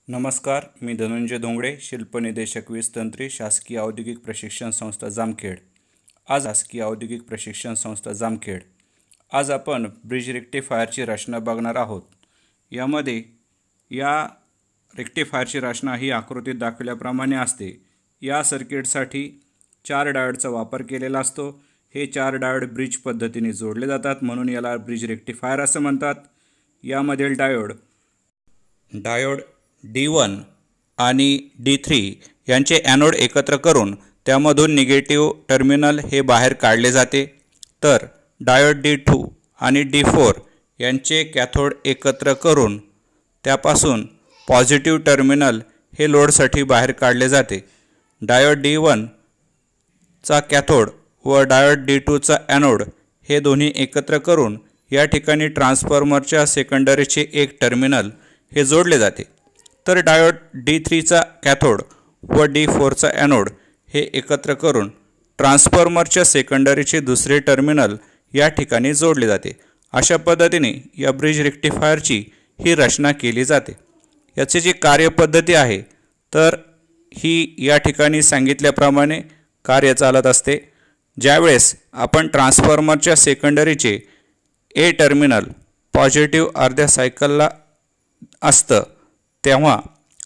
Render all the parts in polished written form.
नमस्कार, मी धनंजय धोंगडे, शिल्पनिदेशक 20 तंत्री, शासकीय औद्योगिक प्रशिक्षण संस्था जामखेड। आज आपण ब्रिज रेक्टिफायरची रचना बघणार आहोत। यामध्ये या रेक्टिफायरची रचना ही आकृतीत दाखवल्याप्रमाणे असते। या सर्किटसाठी 4 डायोडचा वापर केलेला असतो। हे 4 डायोड ब्रिज पद्धतीने जोडले जातात, म्हणून याला ब्रिज रेक्टिफायर असं म्हणतात। यामधील डायोड D1 आणि D3 यांचे ॲनोड एकत्र करून त्यामधून निगेटिव्ह टर्मिनल हे बाहेर काढले जाते, तर डायोड D2 आणि D4 यांचे कॅथोड एकत्र करून त्यापासून पॉझिटिव्ह टर्मिनल हे लोडसाठी बाहेर काढले जाते। डायोड D1 चा कॅथोड व डायोड D2 चा ॲनोड हे दोन्ही एकत्र करून या ठिकाणी ट्रान्सफॉर्मरच्या सेकंडरीचे एक टर्मिनल हे जोडले जाते, तर डायोड D3 चा कॅथोड व D4 चा ॲनोड हे एकत्र करून ट्रान्सफॉर्मरच्या सेकंडरीचे दुसरे टर्मिनल या ठिकाणी जोडले जाते। अशा पद्धतीने या ब्रिज रेक्टिफायरची ही रचना केली जाते। याची जी कार्यपद्धती आहे तर ही या ठिकाणी सांगितल्याप्रमाणे कार्य चालत असते। ज्यावेळेस आपण ट्रान्सफॉर्मरच्या सेकंडरीचे ए टर्मिनल पॉझिटिव्ह अर्ध्या सायकलला असतं, तेव्हा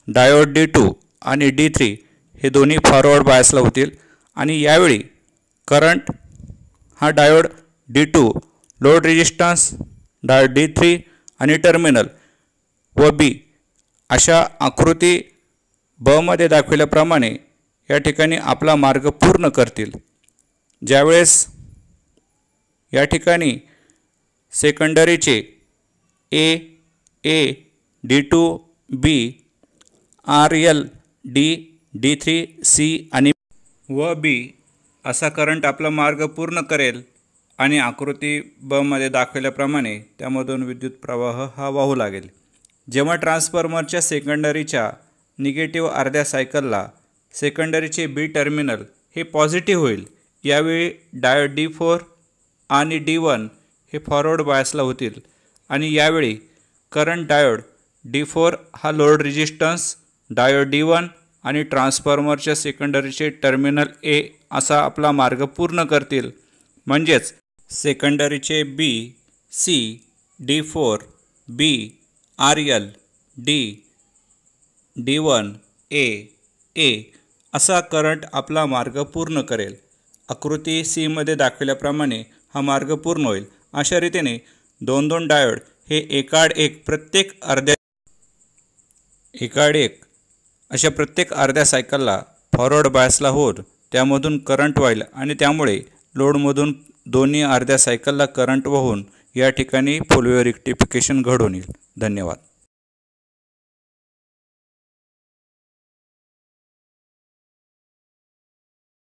डायोड D2 आणि D3 हे दोन्ही फॉरवर्ड बायसला होतील आणि यावेळी करंट हा diode D2 load resistance, diode D3 आणि टर्मिनल व B अशा आकृती ब मध्ये दाखवल्याप्रमाणे या ठिकाणी आपला मार्ग पूर्ण करतील। ज्यावेळेस या ठिकाणी सेकंडरीचे A D2 B RL D D3 C आणि व B असा करंट आपला मार्ग पूर्ण करेल आणि आकृती ब मध्ये दाखवल्याप्रमाणे त्यामधून विद्युत प्रवाह हा वाहू लागेल। जेव्हा ट्रान्सफॉर्मरच्या सेकंडरीच्या निगेटिव्ह अर्ध्या सायकलला सेकंडरीचे B टर्मिनल हे पॉझिटिव्ह होईल, यावेळी डायोड D4 आणि D1 हे फॉरवर्ड बायसला होतील आणि यावेळी करंट डायोड D4 हा लोड रेजिस्टन्स, डायोड D1 आणि ट्रान्सफॉर्मरच्या सेकंडरीचे टर्मिनल ए असा आपला मार्ग पूर्ण करतील। म्हणजेच सेकंडरीचे B C D4 B RL D D1 A असा करंट आपला मार्ग पूर्ण करेल। आकृती C मध्ये दाखवल्याप्रमाणे हा मार्ग पूर्ण होईल। अशा रीतीने दोन डायोड हे एकाड एक प्रत्येक अर्ध्या सायकलला फॉरवर्ड बायसला होत त्यामधून करंट वाहील आणि त्यामुळे लोडमधून दोन्ही अर्ध्या सायकलला करंट वाहून या ठिकाणी फुल वेव्ह रेक्टिफिकेशन घडून येईल। धन्यवाद।